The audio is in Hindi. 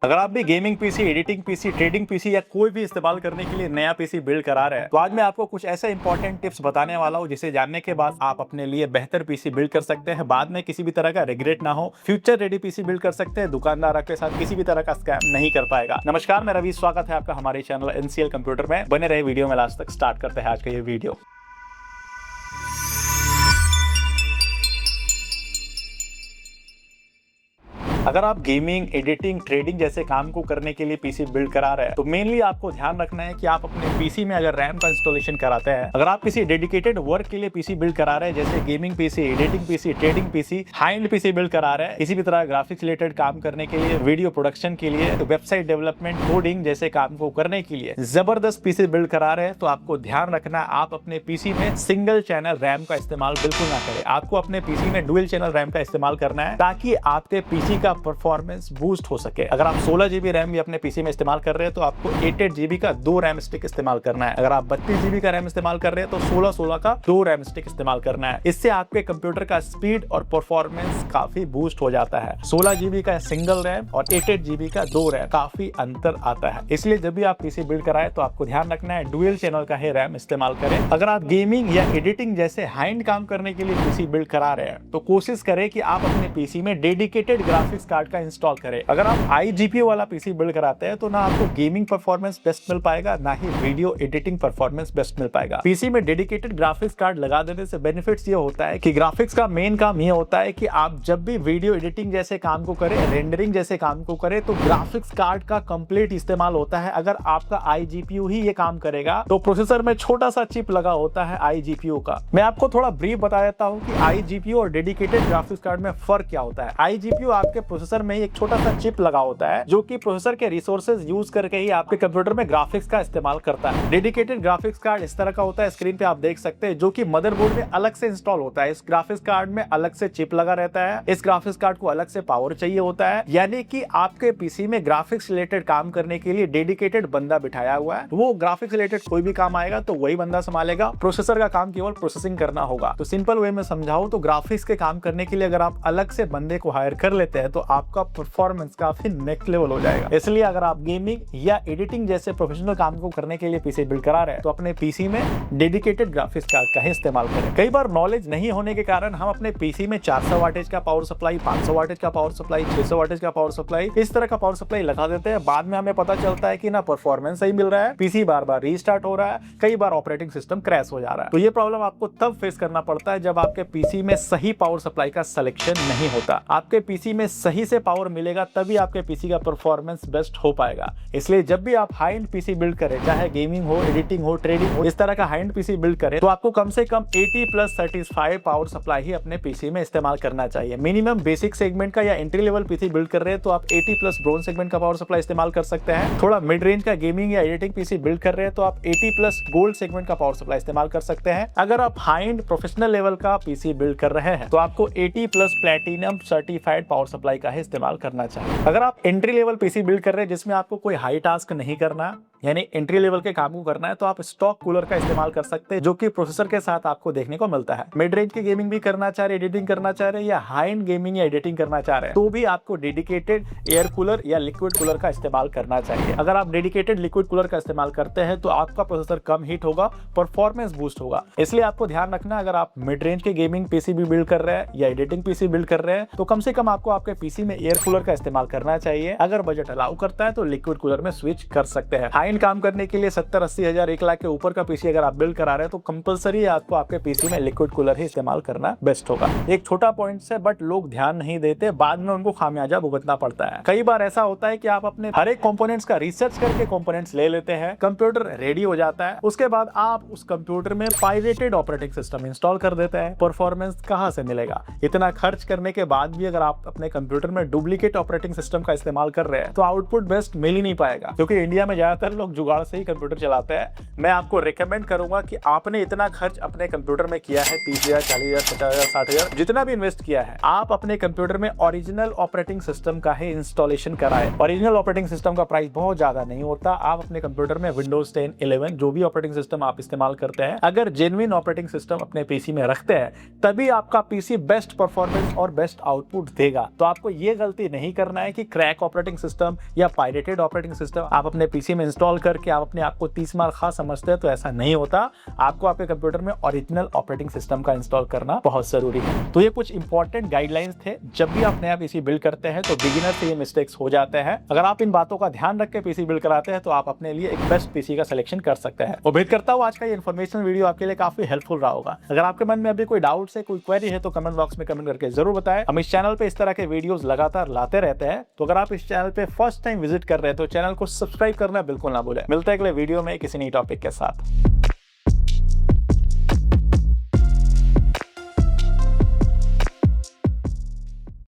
अगर आप भी gaming PC, editing PC, trading PC या कोई भी इस्तेमाल करने के लिए नया पीसी बिल्ड करा रहे हैं, तो आज मैं आपको कुछ ऐसे इंपॉर्टेंट टिप्स बताने वाला हूं जिसे जानने के बाद आप अपने लिए बेहतर पीसी बिल्ड कर सकते हैं। बाद में किसी भी तरह का रिग्रेट ना हो, फ्यूचर रेडी पीसी बिल्ड कर सकते हैं। दुकानदार के साथ किसी भी तरह का स्कैम नहीं कर पाएगा। नमस्कार, मैं रवि, स्वागत है आपका हमारे चैनल एनसीएल कंप्यूटर में। बने रहे वीडियो में लास्ट तक। स्टार्ट करते हैं आज का ये वीडियो। अगर आप गेमिंग, एडिटिंग, ट्रेडिंग जैसे काम को करने के लिए पीसी बिल्ड करा रहे हैं, तो मेनली आपको ध्यान रखना है कि आप अपने पीसी में अगर रैम का इंस्टॉलेशन कराते हैं, अगर आप किसी डेडिकेटेड वर्क के लिए पीसी बिल्ड करा रहे हैं, जैसे gaming PC, editing PC, trading PC, high and PC build करा रहे हैं, किसी भी तरह ग्राफिक्स रिलेटेड काम करने के लिए, वीडियो प्रोडक्शन के लिए, वेबसाइट डेवलपमेंट, कोडिंग जैसे काम को करने के लिए जबरदस्त पीसी बिल्ड करा रहे हैं, तो आपको ध्यान रखना है आप अपने पीसी में सिंगल चैनल रैम का इस्तेमाल बिल्कुल ना करें। आपको अपने पीसी में डुअल चैनल रैम का इस्तेमाल करना है ताकि आपके पीसी का परफॉर्मेंस बूस्ट हो सके। अगर आप 16 जीबी रैम भी अपने पीसी में इस्तेमाल कर रहे हैं, तो आपको 8 जीबी का 2 रैम स्टिक इस्तेमाल करना है। अगर आप 32 जीबी का रैम इस्तेमाल कर रहे हैं, तो 16 का 2 रैम स्टिक इस्तेमाल करना है। इससे आपके कंप्यूटर का स्पीड और परफॉर्मेंस काफी बूस्ट हो जाता है। 16 जीबी का सिंगल रैम और 8 जीबी का 2 रैम, काफी अंतर आता है। इसलिए जब भी आप पीसी बिल्ड कराएं, तो आपको ध्यान रखना है डुअल चैनल का ही रैम इस्तेमाल करें। अगर आप गेमिंग या एडिटिंग जैसे हाई एंड काम करने के लिए पीसी बिल्ड करा रहे हैं, तो कोशिश करें कि आप अपने पीसी में डेडिकेटेड ग्राफिक्स कार्ड का इंस्टॉल करें। अगर आप हाई जीपीयू वाला पीसी बिल्ड कराते हैं, तो ना आपको गेमिंग परफॉर्मेंस बेस्ट मिल पाएगा, ना ही वीडियो एडिटिंग परफॉर्मेंस बेस्ट मिल पाएगा। पीसी में डेडिकेटेड ग्राफिक्स कार्ड लगा देने से बेनिफिट्स ये होता है कि ग्राफिक्स का मेन काम ये होता है कि आप जब भी वीडियो एडिटिंग जैसे काम को करें, रेंडरिंग जैसे काम को करें, तो ग्राफिक्स कार्ड का कंप्लीट इस्तेमाल होता है। अगर आपका iGPU ही ये काम करेगा, तो प्रोसेसर में छोटा सा चिप लगा होता है iGPU का। मैं आपको थोड़ा ब्रीफ बता देता हूं कि iGPU और डेडिकेटेड ग्राफिक्स कार्ड में फर्क क्या होता है। iGPU आपके प्रोसेसर में एक छोटा सा चिप लगा होता है, जो कि प्रोसेसर के रिसोर्सेज यूज करके ही आपके कंप्यूटर में ग्राफिक्स का इस्तेमाल करता है। डेडिकेटेड ग्राफिक्स कार्ड इस तरह का होता है, स्क्रीन पे आप देख सकते हैं, जो कि मदरबोर्ड में अलग से इंस्टॉल होता है। इस ग्राफिक्स कार्ड में अलग से चिप लगा रहता है। इस ग्राफिक्स कार्ड को अलग से पावर चाहिए होता है, यानी कि आपके पीसी में ग्राफिक्स रिलेटेड काम करने के लिए डेडिकेटेड बंदा बिठाया हुआ है। वो ग्राफिक्स रिलेटेड कोई भी काम आएगा तो वही बंदा संभालेगा। प्रोसेसर का काम केवल प्रोसेसिंग करना होगा। तो सिंपल वे में समझाऊं तो ग्राफिक्स के काम करने के लिए अगर आप अलग से बंदे को हायर कर लेते हैं, तो आपका परफॉर्मेंस काफी नेक्स्ट लेवल हो जाएगा। इसलिए अगर आप गेमिंग या एडिटिंग जैसे प्रोफेशनल काम को करने के लिए पीसी बिल्ड करा रहे हैं, तो अपने पीसी में डेडिकेटेड ग्राफिक्स कार्ड का ही इस्तेमाल करें। कई बार नॉलेज नहीं होने के कारण हम अपने पीसी में 400 वाटेज का पावर सप्लाई, 500 वाटेज का पावर सप्लाई, 600 वाटेज का पावर सप्लाई, इस तरह का पावर सप्लाई लगा देते हैं। बाद में हमें पता चलता है कि ना परफॉर्मेंस सही मिल रहा है, पीसी बार बार रीस्टार्ट हो रहा है, कई बार ऑपरेटिंग सिस्टम क्रैश हो जा रहा है। तो ये प्रॉब्लम आपको तब फेस करना पड़ता है जब आपके पीसी में सही पावर सप्लाई का सिलेक्शन नहीं होता। आपके पीसी में सही से पावर मिलेगा, तभी आपके पीसी का परफॉर्मेंस बेस्ट हो पाएगा। इसलिए जब भी आप हाई एंड पीसी बिल्ड करें, चाहे गेमिंग हो, एडिटिंग हो, ट्रेडिंग हो, इस तरह का हाई एंड पीसी बिल्ड करें, तो आपको कम से कम 80+ सर्टिफाइड पावर सप्लाई ही अपने पीसी में इस्तेमाल करना चाहिए। मिनिमम बेसिक सेगमेंट का या एंट्री लेवल पीसी बिल्ड कर रहे हैं, तो आप 80+ ब्रोंज सेगमेंट का पावर सप्लाई इस्तेमाल कर सकते हैं। थोड़ा मिड रेंज का गेमिंग या एडिटिंग पीसी बिल्ड कर रहे हैं, तो आप 80+ गोल्ड सेगमेंट का पावर सप्लाई इस्तेमाल कर सकते हैं। अगर आप हाई एंड प्रोफेशनल लेवल का पीसी बिल्ड कर रहे हैं, तो आपको 80+ प्लैटिनम सर्टिफाइड पावर सप्लाई का ही इस्तेमाल करना चाहिए। अगर आप एंट्री लेवल पीसी बिल्ड कर रहे हैं जिसमें आपको कोई हाई टास्क नहीं करना, यानी एंट्री लेवल के काम को करना है, तो आप स्टॉक कूलर का इस्तेमाल कर सकते हैं, जो कि प्रोसेसर के साथ आपको देखने को मिलता है। मिड रेंज की गेमिंग भी करना चाह रहे, एडिटिंग करना चाह रहे, या हाई एंड गेमिंग या एडिटिंग करना चाह रहे हैं, तो भी आपको डेडिकेटेड एयर कूलर या लिक्विड कूलर का इस्तेमाल करना चाहिए। अगर आप डेडिकेटेड लिक्विड कूलर का इस्तेमाल करते हैं, तो आपका प्रोसेसर कम हीट होगा, परफॉर्मेंस बूस्ट होगा। इसलिए आपको ध्यान रखना, अगर आप मिड रेंज के गेमिंग पीसी भी बिल्ड कर रहे हैं या एडिटिंग पीसी बिल्ड कर रहे हैं, तो कम से कम आपको आपके पीसी में एयर कूलर का इस्तेमाल करना चाहिए। अगर बजट अलाउ करता है, तो लिक्विड कूलर में स्विच कर सकते हैं। हाई एंड काम करने के लिए 70-80 हजार, 1 लाख के ऊपर का पीसी अगर आप बिल्ड करा रहे हैं, तो कंपलसरी आपको आपके पीसी में लिक्विड कूलर ही इस्तेमाल करना बेस्ट होगा। एक छोटा पॉइंट है, बट लोग ध्यान नहीं देते, बाद में उनको खामियाजा भुगतना पड़ता है। कई बार ऐसा होता है कि आप अपने हर एक कंपोनेंट्स का रिसर्च करके कंपोनेंट्स ले लेते हैं, कंप्यूटर रेडी हो जाता है, उसके बाद आप उस कंप्यूटर में पायरेटेड ऑपरेटिंग सिस्टम इंस्टॉल कर देते हैं। परफॉर्मेंस कहां से मिलेगा? इतना खर्च करने के बाद भी अगर आप अपने कंप्यूटर में डुप्लीकेट ऑपरेटिंग सिस्टम का इस्तेमाल कर रहे हैं, तो आउटपुट बेस्ट मिल ही नहीं पाएगा, क्योंकि इंडिया में ज्यादातर लोग जुगाड़ से ही कंप्यूटर चलाते हैं। मैं आपको रिकमेंड करूंगा कि आपने इतना खर्च अपने कंप्यूटर में किया है, 30,000, 40,000, 50,000, 60,000, जितना भी इन्वेस्ट किया है, आप अपने कंप्यूटर में ओरिजिनल ऑपरेटिंग सिस्टम का ही इंस्टॉलेशन कराएं। ओरिजिनल ऑपरेटिंग सिस्टम का प्राइस बहुत ज्यादा नहीं होता। आप अपने कंप्यूटर में विंडोज 10, 11 जो भी ऑपरेटिंग सिस्टम आप इस्तेमाल करते हैं, अगर जेन्युइन ऑपरेटिंग सिस्टम अपने पीसी में रखते हैं, तभी आपका पीसी बेस्ट परफॉर्मेंस और बेस्ट आउटपुट देगा। तो आपको ये गलती नहीं करना है कि क्रैक ऑपरेटिंग सिस्टम या पायरेटेड ऑपरेटिंग सिस्टम आप अपने पीसी में इंस्टॉल करके आप अपने आप को 30 मार खा समझते हैं, तो ऐसा नहीं होता। आपको आपके कंप्यूटर में ओरिजिनल ऑपरेटिंग सिस्टम का इंस्टॉल करना बहुत जरूरी है। तो ये कुछ इंपॉर्टेंट गाइडलाइंस थे। जब भी आप नया पीसी बिल्ड करते हैं तो बिगिनर से ये मिस्टेक्स हो जाते हैं। अगर आप इन बातों का ध्यान रख के पीसी बिल्ड कराते हैं तो आप अपने लिए एक बेस्ट पीसी का सिलेक्शन कर सकते हैं। उम्मीद करता हूँ आज का ये इन्फॉर्मेशन वीडियो आपके लिए काफी हेल्पफुल रहा होगा। अगर आपके मन में अभी कोई डाउट है, कोई क्वेरी है, तो कमेंट बॉक्स में कमेंट करके जरूर बताएं। हम इस चैनल पे इस तरह के वीडियोस लगातार लाते रहते हैं। तो अगर आप इस चैनल पे फर्स्ट टाइम विजिट कर रहे हैं तो चैनल को सब्सक्राइब करना बिल्कुल ना भूलें। मिलते हैं अगले वीडियो में किसी नई टॉपिक के साथ।